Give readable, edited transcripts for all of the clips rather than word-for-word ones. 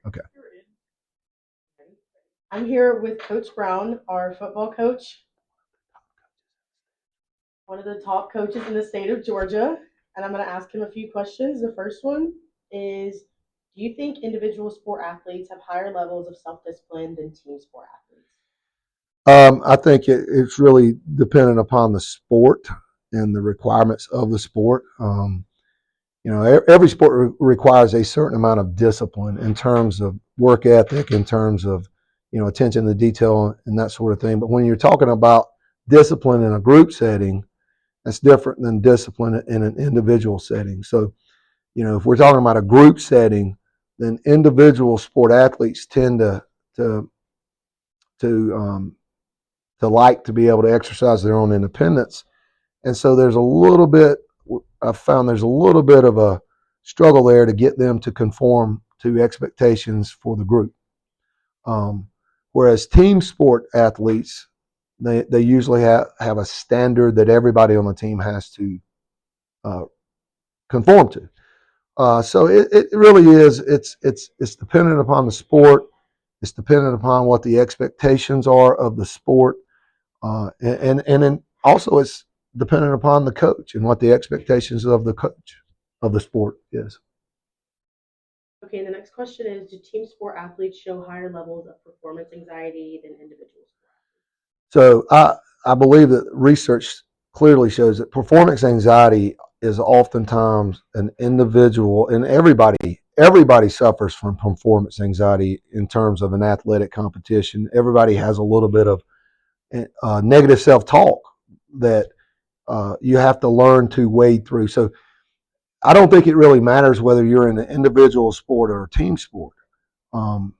Okay. I'm here with Coach Brown, our football coach, one of the top coaches in the state of Georgia, and I'm going to ask him a few questions. The first one is, do you think individual sport athletes have higher levels of self-discipline than team sport athletes? I think it's really dependent upon the sport and the requirements of the sport. Every sport requires a certain amount of discipline in terms of work ethic, in terms of, attention to detail and that sort of thing. But when you're talking about discipline in a group setting, that's different than discipline in an individual setting. So, if we're talking about a group setting, then individual sport athletes tend to to um, to like to be able to exercise their own independence. And so there's a little bit, I've found there's a little bit of a struggle there to get them to conform to expectations for the group. Um, Whereas team sport athletes, they usually have a standard that everybody on the team has to uh, conform to. So it really is, it's dependent upon the sport. It's dependent upon what the expectations are of the sport. And then also it's dependent upon the coach and what the expectations of the coach of the sport is. Okay, and the next question is, do team sport athletes show higher levels of performance anxiety than individual sport? So I believe that research clearly shows that performance anxiety is oftentimes an individual, and everybody suffers from performance anxiety in terms of an athletic competition. Everybody has a little bit of negative self-talk that you have to learn to wade through. So I don't think it really matters whether you're in an individual sport or a team sport. Um,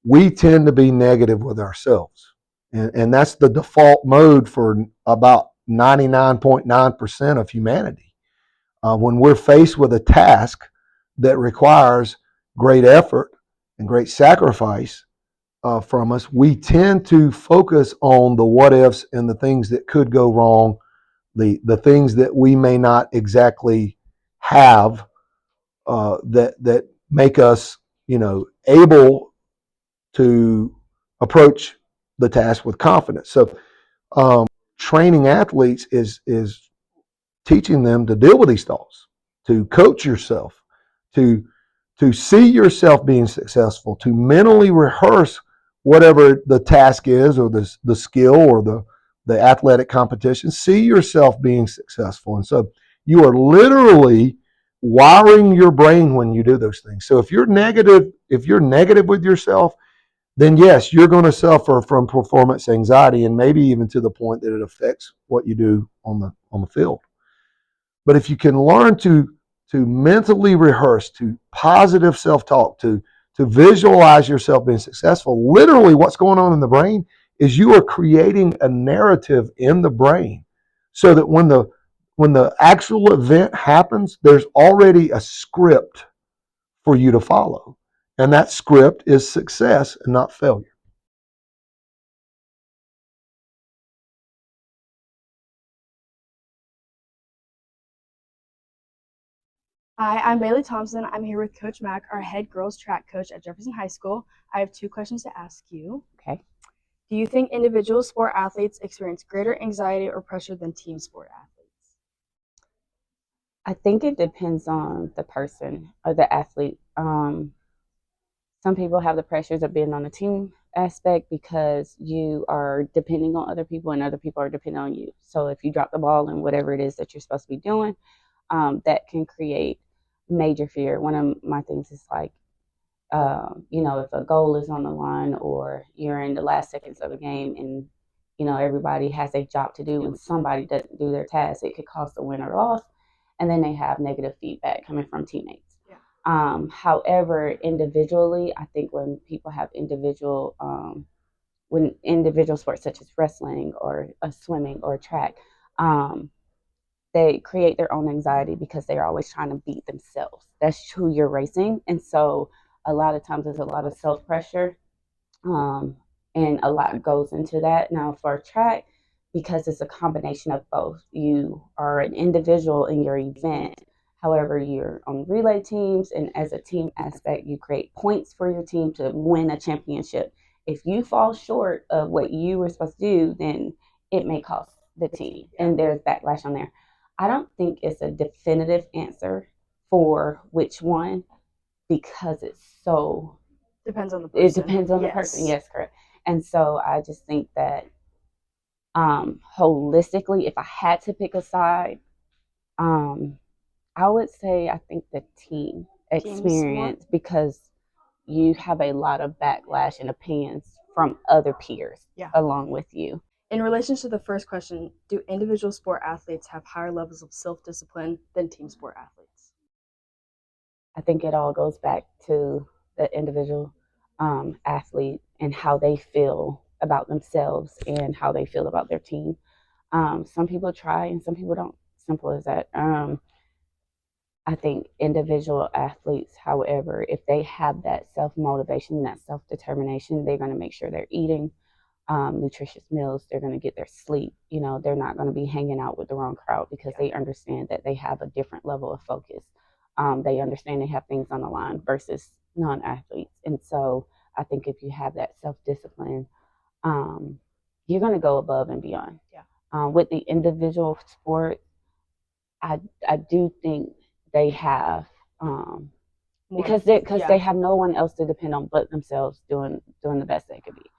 we tend to be negative with ourselves, and that's the default mode for about 99.9% of humanity. When we're faced with a task that requires great effort and great sacrifice from us, we tend to focus on the what ifs and the things that could go wrong, the things that we may not exactly have that make us, able to approach the task with confidence. So, training athletes is teaching them to deal with these thoughts, to coach yourself, to see yourself being successful, to mentally rehearse whatever the task is, or the skill, or the athletic competition. See yourself being successful, and so you are literally wiring your brain when you do those things. So if you're negative with yourself, then yes, you're going to suffer from performance anxiety, and maybe even to the point that it affects what you do on the field. But if you can learn to mentally rehearse, to positive self-talk, to visualize yourself being successful, literally what's going on in the brain is you are creating a narrative in the brain so that when the actual event happens, there's already a script for you to follow. And that script is success and not failure. Hi, I'm Bailey Thompson. I'm here with Coach Mack, our head girls track coach at Jefferson High School. I have two questions to ask you. Okay. Do you think individual sport athletes experience greater anxiety or pressure than team sport athletes? I think it depends on the person or the athlete. Some people have the pressures of being on a team aspect because you are depending on other people and other people are depending on you. So if you drop the ball in whatever it is that you're supposed to be doing, that can create major fear. One of my things is like, if a goal is on the line or you're in the last seconds of a game and, everybody has a job to do and somebody doesn't do their task, it could cost a win or loss. And then they have negative feedback coming from teammates. Yeah. However, individually, I think when individual sports such as wrestling or swimming or track, they create their own anxiety because they're always trying to beat themselves. That's who you're racing. And so a lot of times there's a lot of self pressure, and a lot goes into that. Now, for track, because it's a combination of both, you are an individual in your event. However, you're on relay teams, and as a team aspect, you create points for your team to win a championship. If you fall short of what you were supposed to do, then it may cost the team, and there's backlash on there. I don't think it's a definitive answer for which one because it's so Depends on the person. it depends on the person. Yes, correct. And so I just think that holistically, if I had to pick a side, I would say I think the team experience because you have a lot of backlash and opinions from other peers along with you. In relation to the first question, do individual sport athletes have higher levels of self-discipline than team sport athletes? I think it all goes back to the individual athlete and how they feel about themselves and how they feel about their team. Some people try and some people don't. Simple as that. I think individual athletes, however, if they have that self-motivation, that self-determination, they're going to make sure they're eating nutritious meals. They're going to get their sleep. They're not going to be hanging out with the wrong crowd because they understand that they have a different level of focus. They understand they have things on the line versus non-athletes. And so I think if you have that self-discipline, you're going to go above and beyond. With the individual sport, I do think they have because they have no one else to depend on but themselves doing the best they could be.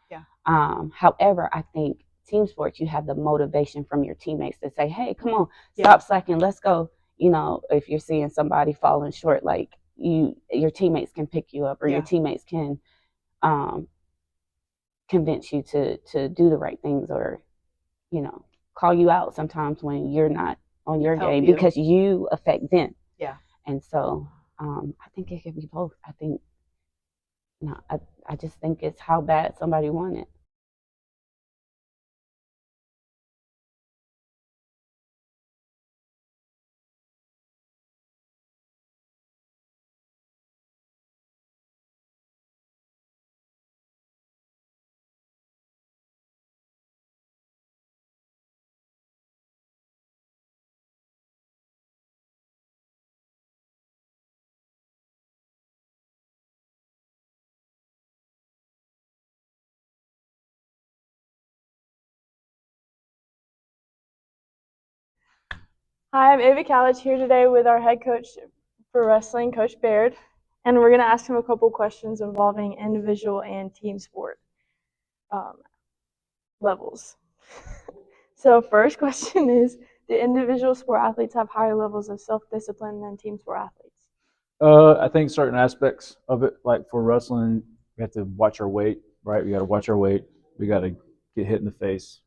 However, I think team sports, you have the motivation from your teammates to say, hey, come on, stop slacking, let's go. If you're seeing somebody falling short, like your teammates can pick you up or your teammates can convince you to do the right things or call you out sometimes when you're not on your game because you affect them. And so I think it could be both. I think I just think it's how bad somebody want it. Hi, I'm Ava Calich here today with our head coach for wrestling, Coach Baird, and we're going to ask him a couple questions involving individual and team sport levels. So first question is, do individual sport athletes have higher levels of self-discipline than team sport athletes? I think certain aspects of it, like for wrestling, we have to watch our weight, right? We got to watch our weight. We got to get hit in the face,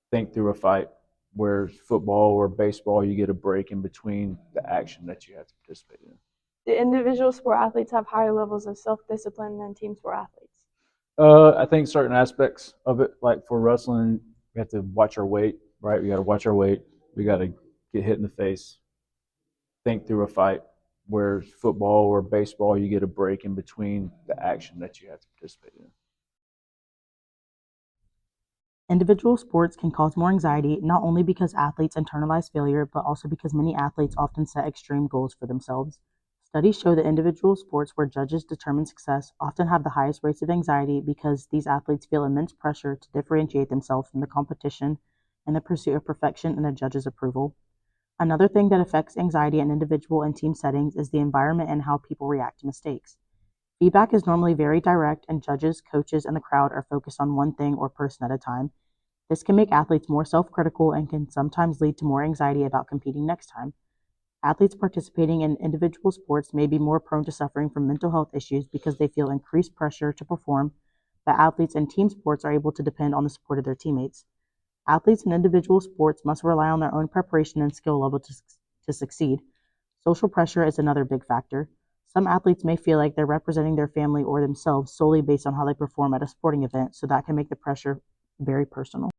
think through a fight. Whereas football or baseball, you get a break in between the action that you have to participate in. Do individual sport athletes have higher levels of self-discipline than team sport athletes? I think certain aspects of it, like for wrestling, we have to watch our weight, right? We got to watch our weight. We got to get hit in the face, think through a fight. Whereas football or baseball, you get a break in between the action that you have to participate in. Individual sports can cause more anxiety, not only because athletes internalize failure, but also because many athletes often set extreme goals for themselves. Studies show that individual sports where judges determine success often have the highest rates of anxiety because these athletes feel immense pressure to differentiate themselves from the competition in the pursuit of perfection and a judge's approval. Another thing that affects anxiety in individual and team settings is the environment and how people react to mistakes. Feedback is normally very direct, and judges, coaches, and the crowd are focused on one thing or person at a time. This can make athletes more self-critical and can sometimes lead to more anxiety about competing next time. Athletes participating in individual sports may be more prone to suffering from mental health issues because they feel increased pressure to perform, but athletes in team sports are able to depend on the support of their teammates. Athletes in individual sports must rely on their own preparation and skill level to succeed. Social pressure is another big factor. Some athletes may feel like they're representing their family or themselves solely based on how they perform at a sporting event, so that can make the pressure very personal.